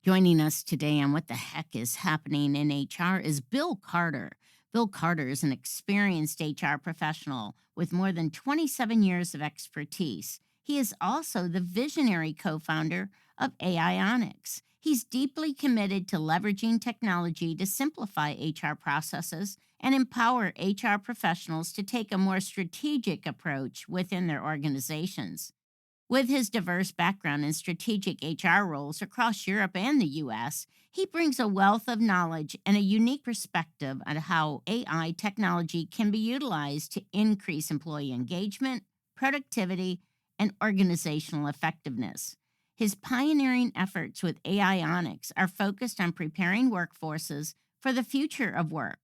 Joining us today on What the Heck is Happening in HR is Bill Carter. Bill Carter is an experienced HR professional with more than 27 years of expertise. He is also the visionary co founder of AI Onyx. He's deeply committed to leveraging technology to simplify HR processes and empower HR professionals to take a more strategic approach within their organizations. With his diverse background in strategic HR roles across Europe and the US, he brings a wealth of knowledge and a unique perspective on how AI technology can be utilized to increase employee engagement, productivity, and organizational effectiveness. His pioneering efforts with AI Onyx are focused on preparing workforces for the future of work,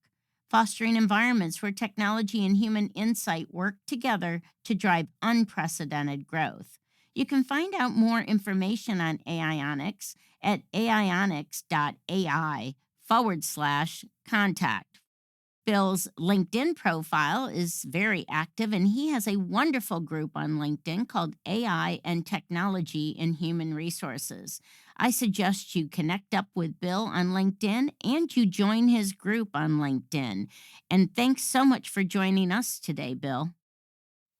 fostering environments where technology and human insight work together to drive unprecedented growth. You can find out more information on AIonics at aionics.ai/contact. Bill's LinkedIn profile is very active, and he has a wonderful group on LinkedIn called AI and Technology in Human Resources. I suggest you connect up with Bill on LinkedIn and you join his group on LinkedIn. And thanks so much for joining us today, Bill.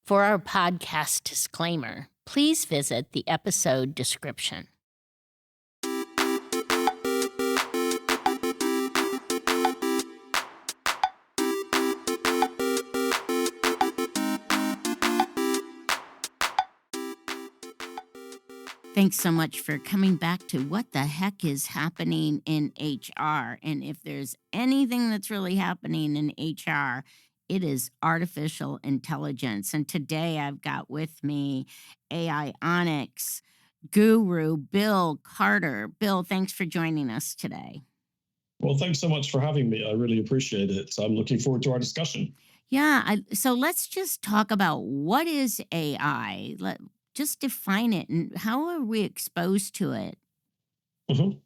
For our podcast disclaimer, please visit the episode description. Thanks so much for coming back to What the Heck is Happening in HR. And if there's anything that's really happening in HR, it is artificial intelligence. And today I've got with me AI Onyx guru Bill Carter. Bill, thanks for joining us today. Well, thanks so much for having me. I really appreciate it. I'm looking forward to our discussion. Yeah, so let's just talk about what is AI. Just define it and how are we exposed to it? Mhm.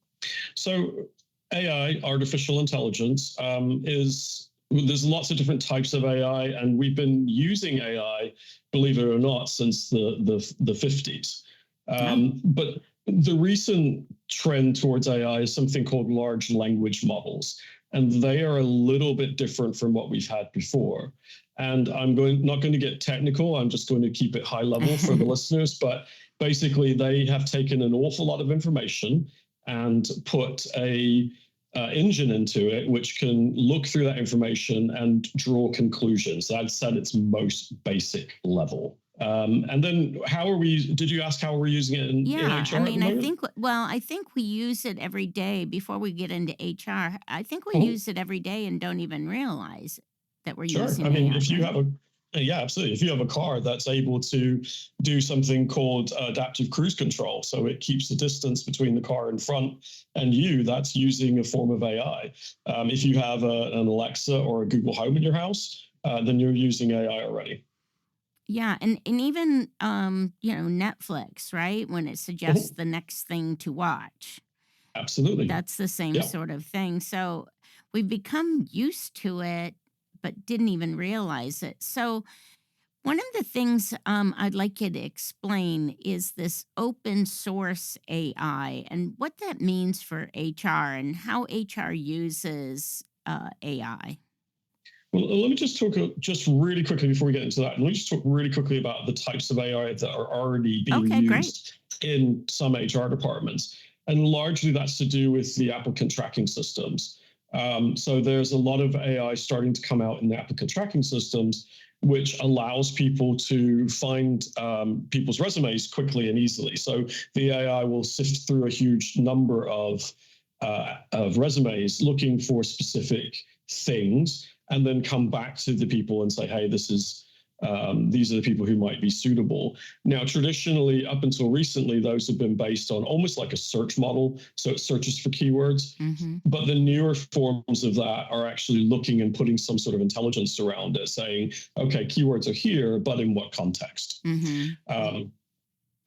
So, AI, artificial intelligence, is there's lots of different types of AI, and we've been using AI, believe it or not, since the 50s. Yeah. But the recent trend towards AI is something called large language models, and they are a little bit different from what we've had before. And not going to get technical. I'm just going to keep it high level for the listeners. But basically, they have taken an awful lot of information and put a engine into it, which can look through that information and draw conclusions. That's at its most basic level. And then did you ask how we're using it in Yeah, HR at the moment? I think we use it every day before we get into HR. I think we Mhm. use it every day and don't even realize that we're Sure. I using mean, AI, if you right? have yeah, absolutely. If you have a car that's able to do something called adaptive cruise control, so it keeps the distance between the car in front and you, that's using a form of AI. If you have an Alexa or a Google Home in your house, then you're using AI already. Yeah, and even Netflix, right? When it suggests Mhm. the next thing to watch. Absolutely. That's the same Yeah. sort of thing. So we've become used to it, but didn't even realize it. So one of the things I'd like you to explain is this open source AI and what that means for HR and how HR uses AI. Well, let me just talk just really quickly before we get into that. Let me just talk really quickly about the types of AI that are already being Okay, great. used in some HR departments. And largely that's to do with the applicant tracking systems. So there's a lot of AI starting to come out in the applicant tracking systems, which allows people to find people's resumes quickly and easily. So the AI will sift through a huge number of resumes looking for specific things and then come back to the people and say, hey, these are the people who might be suitable. Now, traditionally, up until recently, those have been based on almost like a search model. So it searches for keywords. Hmm. But the newer forms of that are actually looking and putting some sort of intelligence around it, saying, okay, keywords are here, but in what context? Hmm.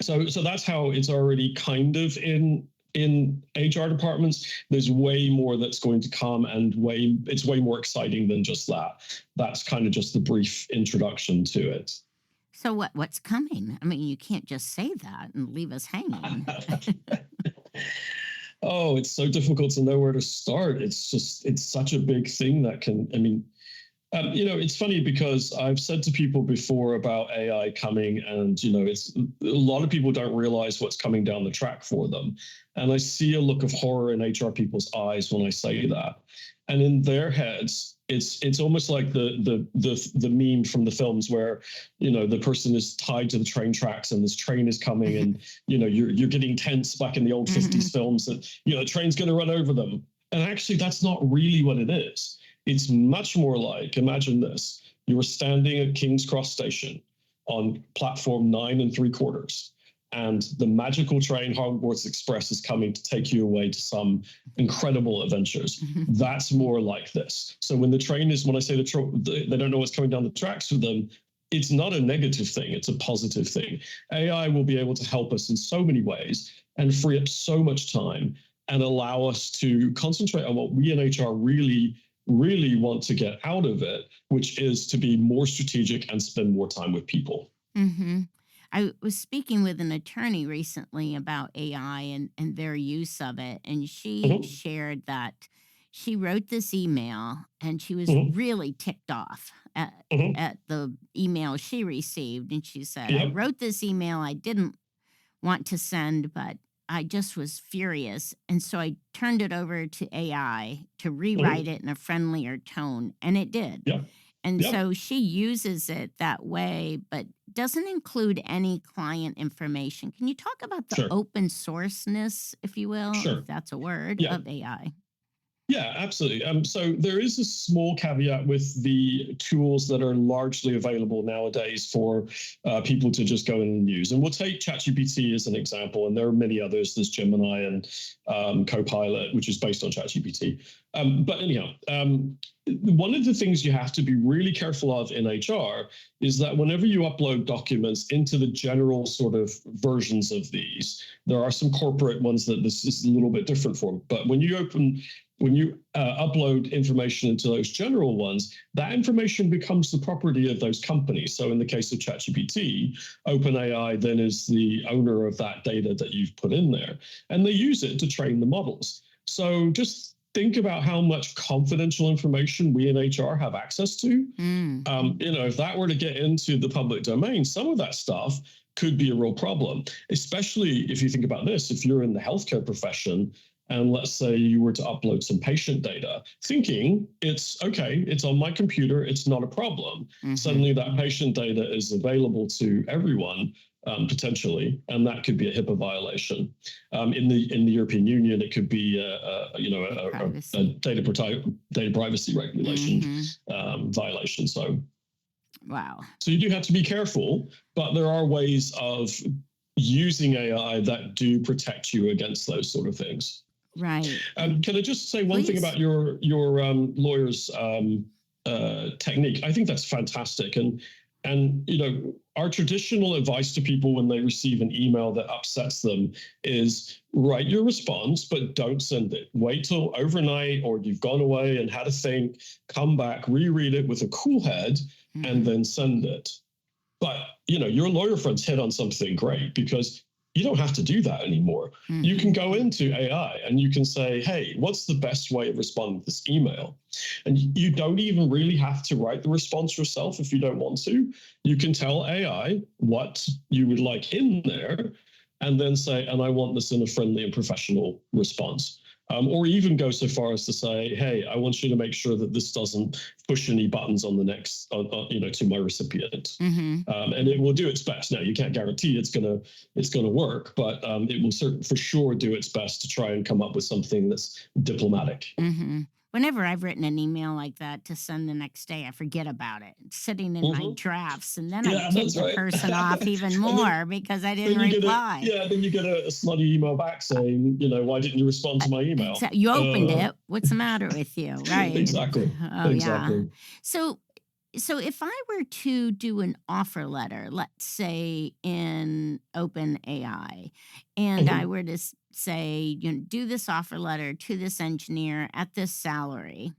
So that's how it's already kind of in HR departments. There's way more that's going to come, and it's way more exciting than just that. That's kind of just the brief introduction to it. So what's coming? I mean, you can't just say that and leave us hanging. Oh, it's so difficult to know where to start. It's such a big thing that can, I mean, it's funny because I've said to people before about AI coming, and it's a lot of people don't realize what's coming down the track for them, and I see a look of horror in HR people's eyes when I say that, and in their heads, it's almost like the meme from the films where the person is tied to the train tracks and this train is coming, and you're getting tense back in the old '50s films that the train's going to run over them, and actually that's not really what it is. It's much more like, imagine this, you were standing at King's Cross Station on platform 9 3/4, and the magical train Hogwarts Express is coming to take you away to some incredible adventures. That's more like this. So when the train is, when I say they don't know what's coming down the tracks for them, it's not a negative thing, it's a positive thing. AI will be able to help us in so many ways and free up so much time and allow us to concentrate on what we in HR really want to get out of it, which is to be more strategic and spend more time with people. Hmm. I was speaking with an attorney recently about AI and their use of it, and she Mhm, shared that she wrote this email and she was mhm, really ticked off mhm. at the email she received. And she said, I Yep. wrote this email I didn't want to send, but I just was furious. And so I turned it over to AI to rewrite Mhm, it in a friendlier tone, and it did. yep. And Yep. so she uses it that way, but doesn't include any client information. Can you talk about the Sure. open sourceness, if you will, if Sure. that's a word, Yeah. of AI? Yeah, absolutely. So there is a small caveat with the tools that are largely available nowadays for people to just go in and use. And we'll take ChatGPT as an example, and there are many others. There's Gemini and Copilot, which is based on ChatGPT. But anyhow, one of the things you have to be really careful of in HR is that whenever you upload documents into the general sort of versions of these, there are some corporate ones that this is a little bit different for. But when you upload information into those general ones, that information becomes the property of those companies. So in the case of ChatGPT, OpenAI then is the owner of that data that you've put in there, and they use it to train the models. So just think about how much confidential information we in HR have access to. Mm, If that were to get into the public domain, some of that stuff could be a real problem, especially if you think about this, if you're in the healthcare profession and let's say you were to upload some patient data, thinking it's okay, it's on my computer, it's not a problem. hmm. Suddenly that patient data is available to everyone potentially, and that could be a HIPAA violation. In the European Union, it could be a Privacy. data privacy regulation Hmm. violation. Wow. So you do have to be careful, but there are ways of using AI that do protect you against those sort of things. Right. And Can I just say one thing please. about your lawyer's technique? I think that's fantastic, and our traditional advice to people when they receive an email that upsets them is write your response, but don't send it. Wait till overnight or you've gone away and had a think, come back, reread it with a cool head, and Hmm. then send it. But your lawyer friends hit on something great because you don't have to do that anymore. You can Hmm. go into AI and you can say, hey, what's the best way of responding to this email? And you don't even really have to write the response yourself if you don't want to. You can tell AI what you would like in there and then say, and I want this in a friendly and professional response. Or even go so far as to say, "Hey, I want you to make sure that this doesn't push any buttons on the next, to my recipient," Hmm. and it will do its best. Now, you can't guarantee it's gonna work, but it will for sure do its best to try and come up with something that's diplomatic. Hmm. Whenever I've written an email like that to send the next day, I forget about it. It's sitting in my Mhm. drafts, and then I Yeah, tick that's the right. person off even and then more because I didn't then you get a reply. yeah, then you get a slutty email back saying, why didn't you respond to my email? Exactly. You opened it. What's the matter with you? Right. Exactly, Oh, yeah. exactly. So, so if I were to do an offer letter, let's say in OpenAI, and I Mhm. were to say, do this offer letter to this engineer at this salary,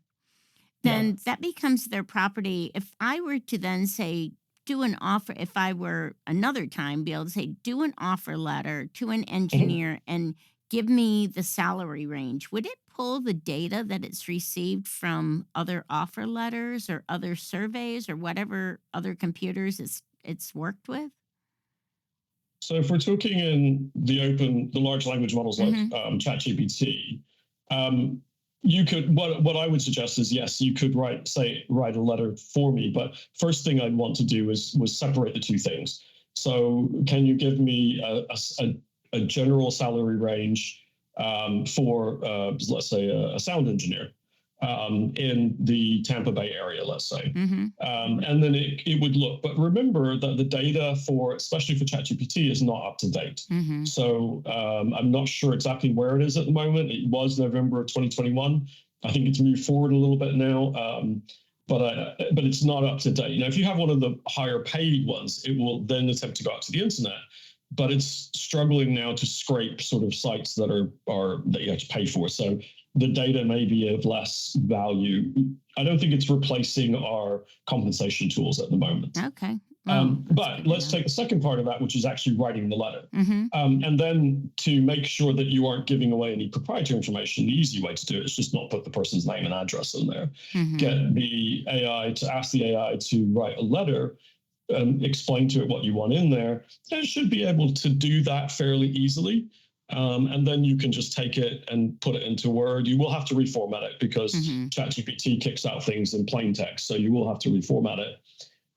Yeah. then that becomes their property. If I were to then say, do an offer, if I were another time be able to say, do an offer letter to an Mhm. engineer and give me the salary range, would it pull the data that it's received from other offer letters or other surveys or whatever other computers it's worked with? So if we're talking in the large language models like Mhm. ChatGPT, um, you could what I would suggest is yes, you could write a letter for me, but first thing I'd want to do was separate the two things. So can you give me a general salary range for let's say a sound engineer in the Tampa Bay area, let's say. Mhm. And then it would look. But remember that the data for, especially for ChatGPT, is not up to date. Mhm. So I'm not sure exactly where it is at the moment. It was November of 2021. I think it's moved forward a little bit now. But it's not up to date. Now, if you have one of the higher paid ones, it will then attempt to go out to the internet. But it's struggling now to scrape sort of sites that are that you have to pay for. So the data may be of less value. I don't think it's replacing our compensation tools at the moment. Okay. Well, that's But good to let's know. take the second part of that, which is actually writing the letter. Mhm. And then to make sure that you aren't giving away any proprietary information, the easy way to do it is just not put the person's name and address in there. Mhm. Get the AI to ask the AI to write a letter and explain to it what you want in there. And it should be able to do that fairly easily. And then you can just take it and put it into Word. You will have to reformat it because Mhm. ChatGPT kicks out things in plain text. So you will have to reformat it.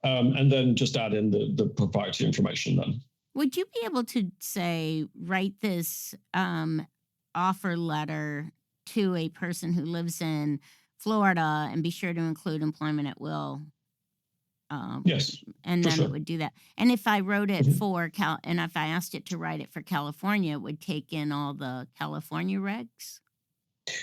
And then just add in the proprietary information then. Would you be able to say, write this offer letter to a person who lives in Florida and be sure to include employment at will? Um, Yes, and for then it sure. would do that. And if I wrote it Mhm. for and if I asked it to write it for California, it would take in all the California regs.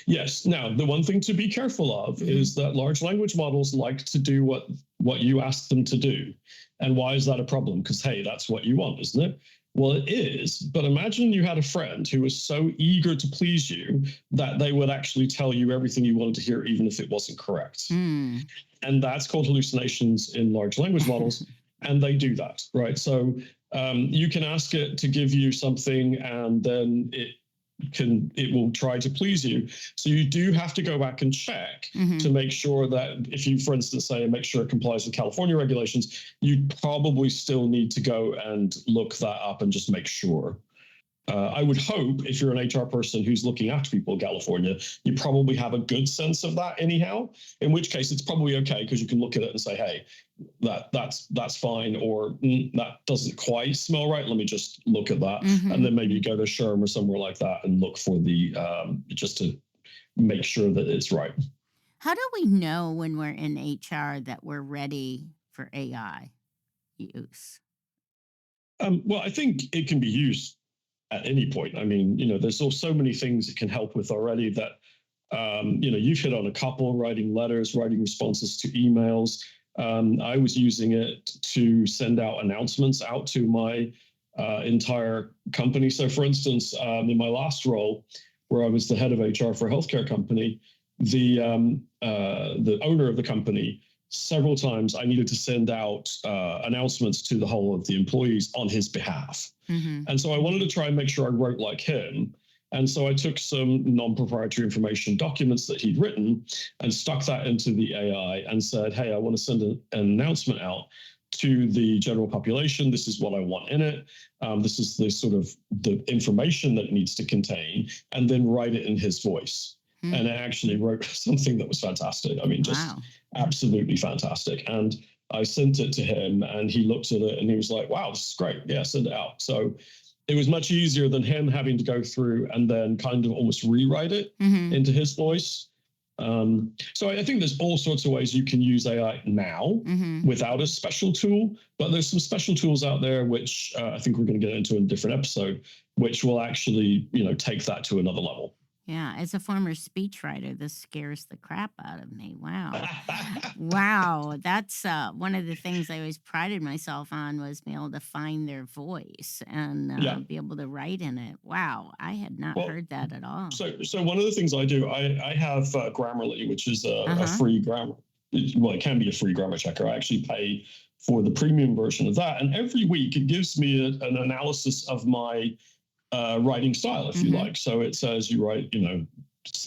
Yes. Now, the one thing to be careful of Hmm. is that large language models like to do what you ask them to do. And why is that a problem? Because, hey, that's what you want, isn't it? Well, it is. But imagine you had a friend who was so eager to please you that they would actually tell you everything you wanted to hear, even if it wasn't correct. Mm. And that's called hallucinations in large language models. And they do that, right? So you can ask it to give you something and then it will try to please you. So you do have to go back and check Hmm. to make sure that if you, for instance, say, make sure it complies with California regulations, you probably still need to go and look that up and just make sure. I would hope if you're an HR person who's looking after people in California, you probably have a good sense of that anyhow. In which case, it's probably okay because you can look at it and say, "Hey, that's fine," or "That doesn't quite smell right. Let me just look at that," and Hmm. then maybe you go to SHRM or somewhere like that and look for the just to make sure that it's right. How do we know when we're in HR that we're ready for AI use? Well, I think it can be used at any point. I mean, there's so many things it can help with already that you've hit on a couple: writing letters, writing responses to emails. I was using it to send out announcements out to my entire company. So, for instance, in my last role, where I was the head of HR for a healthcare company, the owner of the company, several times I needed to send out announcements to the whole of the employees on his behalf. Hmm. And so I wanted to try and make sure I wrote like him. And so I took some non-proprietary information documents that he'd written and stuck that into the AI and said, "Hey, I want to send an announcement out to the general population. This is what I want in it. This is the sort of the information that it needs to contain," and then write it in his voice. And it actually wrote something that was fantastic. I mean, just Wow. absolutely fantastic. And I sent it to him and he looked at it and he was like, "Wow, this is great. Yeah, send it out." So it was much easier than him having to go through and then kind of almost rewrite it Hmm. into his voice. So I think there's all sorts of ways you can use AI now Hmm. without a special tool, but there's some special tools out there which I think we're going to get into in a different episode, which will actually, take that to another level. Yeah, as a former speechwriter, this scares the crap out of me. Wow. Wow, that's one of the things I always prided myself on was being able to find their voice and Yeah. be able to write in it. Wow, I had not Well, heard that at all. so one of the things I do, I have Grammarly, which is Uh a huh. free grammar. Well, it can be a free grammar checker. I actually pay for the premium version of that, and every week it gives me an analysis of my writing style, if you Hmm. like. So it says you write,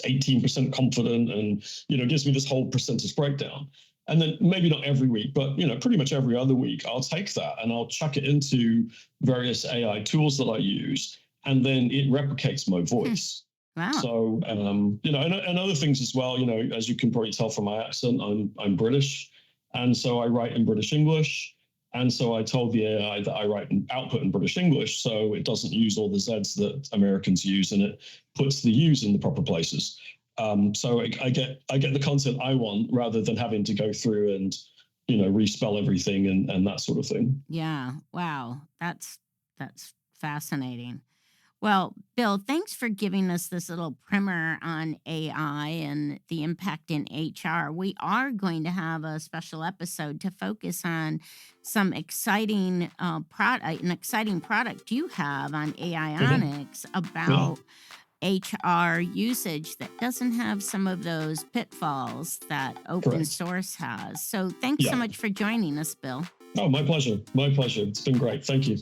18% confident, and gives me this whole percentage breakdown. And then maybe not every week, but pretty much every other week, I'll take that and I'll chuck it into various AI tools that I use, and then it replicates my Hmm. voice. Wow. So, and other things as well. As you can probably tell from my accent, I'm British, and so I write in British English. And so I told the AI that I write and output in British English, so it doesn't use all the Zs that Americans use, and it puts the Us in the proper places. So I get the content I want rather than having to go through and respell everything and that sort of thing. Yeah. Wow. That's fascinating. Well, Bill, thanks for giving us this little primer on AI and the impact in HR. We are going to have a special episode to focus on some exciting product, an exciting product you have on Hmm. AIonics Yeah, about HR usage that doesn't have some of those pitfalls that open correct. source has. So, thanks so Yeah. much for joining us, Bill. Oh, my pleasure. My pleasure. It's been great. Thank you.